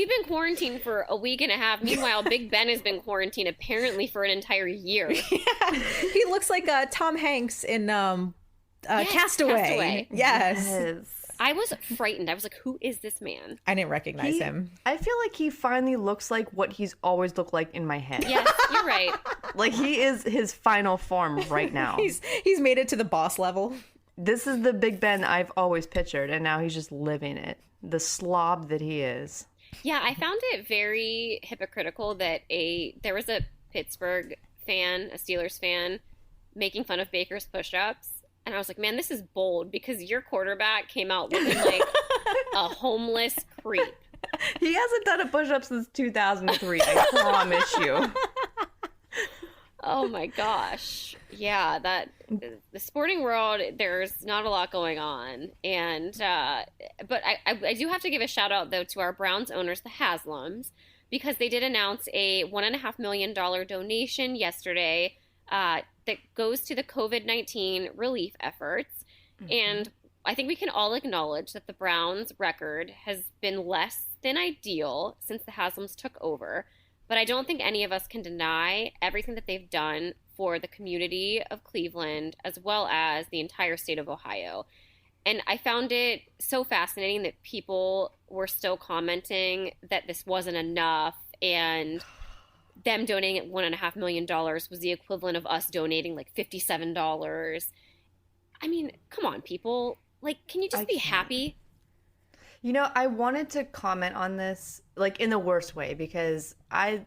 We've been quarantined for a week and a half. Meanwhile, Big Ben has been quarantined apparently for an entire year. Yeah. He looks like Tom Hanks in Yes, Castaway. Yes. I was frightened. I was like, who is this man? I didn't recognize him. I feel like he finally looks like what he's always looked like in my head. Yes, you're right. Like he is his final form right now. He's made it to the boss level. This is the Big Ben I've always pictured, and now he's just living it. The slob that he is. Yeah, I found it very hypocritical that there was a Pittsburgh fan, a Steelers fan, making fun of Baker's push-ups. And I was like, man, this is bold because your quarterback came out looking like a homeless creep. He hasn't done a push-up since 2003, I promise you. Oh my gosh. Yeah, the sporting world, there's not a lot going on. And but I do have to give a shout out though to our Browns owners, the Haslams, because they did announce a $1.5 million donation yesterday that goes to the COVID-19 relief efforts. Mm-hmm. And I think we can all acknowledge that the Browns' record has been less than ideal since the Haslams took over. But I don't think any of us can deny everything that they've done for the community of Cleveland as well as the entire state of Ohio. And I found it so fascinating that people were still commenting that this wasn't enough, and them donating $1.5 million was the equivalent of us donating like $57. I mean, come on, people. Like, can you just be happy? You know, I wanted to comment on this, like, in the worst way, because I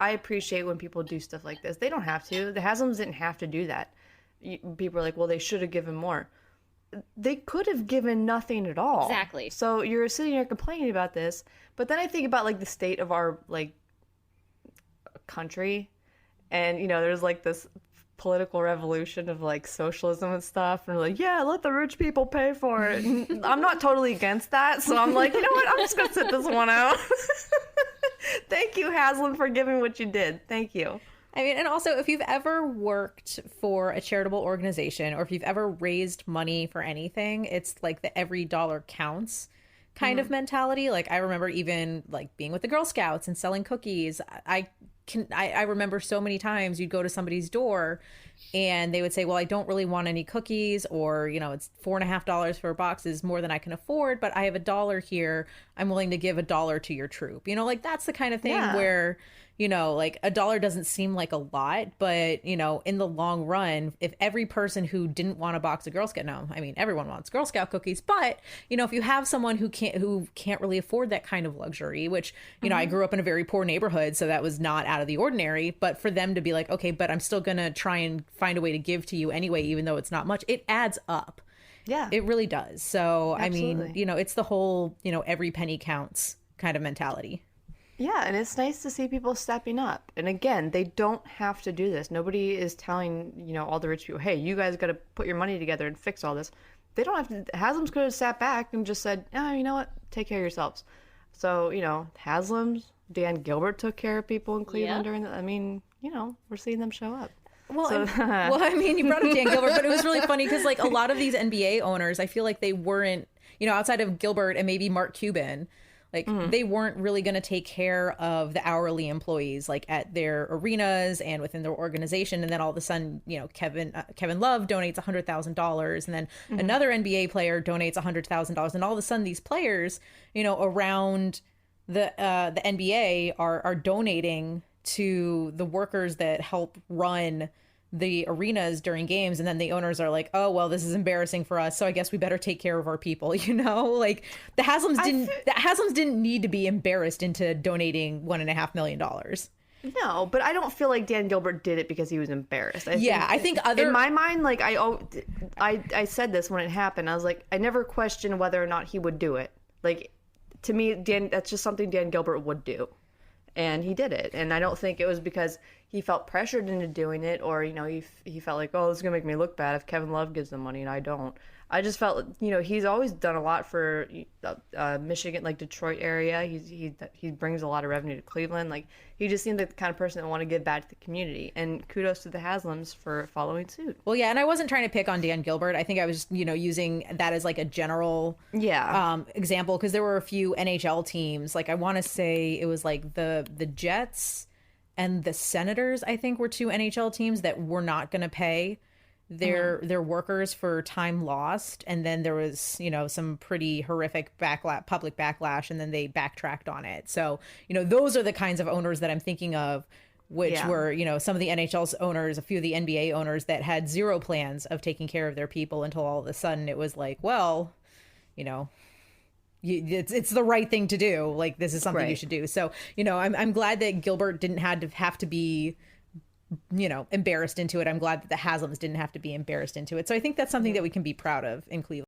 appreciate when people do stuff like this. They don't have to. The Haslams didn't have to do that. People are like, well, they should have given more. They could have given nothing at all. Exactly. So you're sitting here complaining about this, but then I think about, like, the state of our, like, country, and, you know, there's, like, this political revolution of like socialism and stuff, and like, yeah, let the rich people pay for it. And I'm not totally against that, so I'm like, you know what, I'm just gonna sit this one out. Thank you, Haslam, for giving what you did. Thank you. I mean, and also, if you've ever worked for a charitable organization, or if you've ever raised money for anything, it's like the every dollar counts kind of mentality. Like, I remember even like being with the Girl Scouts and selling cookies. I remember so many times you'd go to somebody's door and they would say, well, I don't really want any cookies, or, you know, it's $4.50 for a box is more than I can afford, but I have $1 here. I'm willing to give $1 to your troop. You know, like, that's the kind of thing where, you know, like, $1 doesn't seem like a lot, but, you know, in the long run, if every person who didn't want a box of Girl Scout, no, I mean, everyone wants Girl Scout cookies, but, you know, if you have someone who can't really afford that kind of luxury, which, you know, I grew up in a very poor neighborhood, so that was not out of the ordinary, but for them to be like, okay, but I'm still gonna try and find a way to give to you anyway, even though it's not much, it adds up. Yeah, it really does. So, absolutely. I mean, you know, it's the whole, you know, every penny counts kind of mentality. Yeah, and it's nice to see people stepping up. And again, they don't have to do this. Nobody is telling, you know, all the rich people, hey, you guys got to put your money together and fix all this. They don't have to. Haslam's could have sat back and just said, oh, you know what, take care of yourselves. So, you know, Haslam's, Dan Gilbert took care of people in Cleveland during I mean, you know, we're seeing them show up. Well, well, I mean, you brought up Dan Gilbert, but it was really funny because, like, a lot of these NBA owners, I feel like they weren't, you know, outside of Gilbert and maybe Mark Cuban, like, they weren't really going to take care of the hourly employees, like, at their arenas and within their organization. And then all of a sudden, you know, Kevin Love donates $100,000, and then another NBA player donates $100,000, and all of a sudden, these players, you know, around the NBA are donating to the workers that help run the arenas during games, and then the owners are like, oh, well, this is embarrassing for us, so I guess we better take care of our people, you know? Like, the Haslams didn't need to be embarrassed into donating $1.5 million. No, but I don't feel like Dan Gilbert did it because he was embarrassed. I think in my mind, like, I said this when it happened. I was like, I never questioned whether or not he would do it. Like, to me, that's just something Dan Gilbert would do. And he did it. And I don't think it was because he felt pressured into doing it, or, you know, he felt like, oh, this is going to make me look bad if Kevin Love gives them money and I don't. I just felt, he's always done a lot for Michigan, like Detroit area. He brings a lot of revenue to Cleveland. Like, he just seemed like the kind of person that want to give back to the community. And kudos to the Haslams for following suit. Well, yeah, and I wasn't trying to pick on Dan Gilbert. I think I was, using that as like a general example, because there were a few NHL teams. Like, I want to say it was like the Jets and the Senators, I think, were two NHL teams that were not going to pay their workers for time lost, and then there was some pretty horrific public backlash, and then they backtracked on it. So those are the kinds of owners that I'm thinking of, which were some of the NHL's owners, a few of the NBA owners that had zero plans of taking care of their people until all of a sudden it was like, well, it's the right thing to do. Like, this is something you should do. So I'm glad that Gilbert didn't have to be embarrassed into it. I'm glad that the Haslams didn't have to be embarrassed into it. So I think that's something that we can be proud of in Cleveland.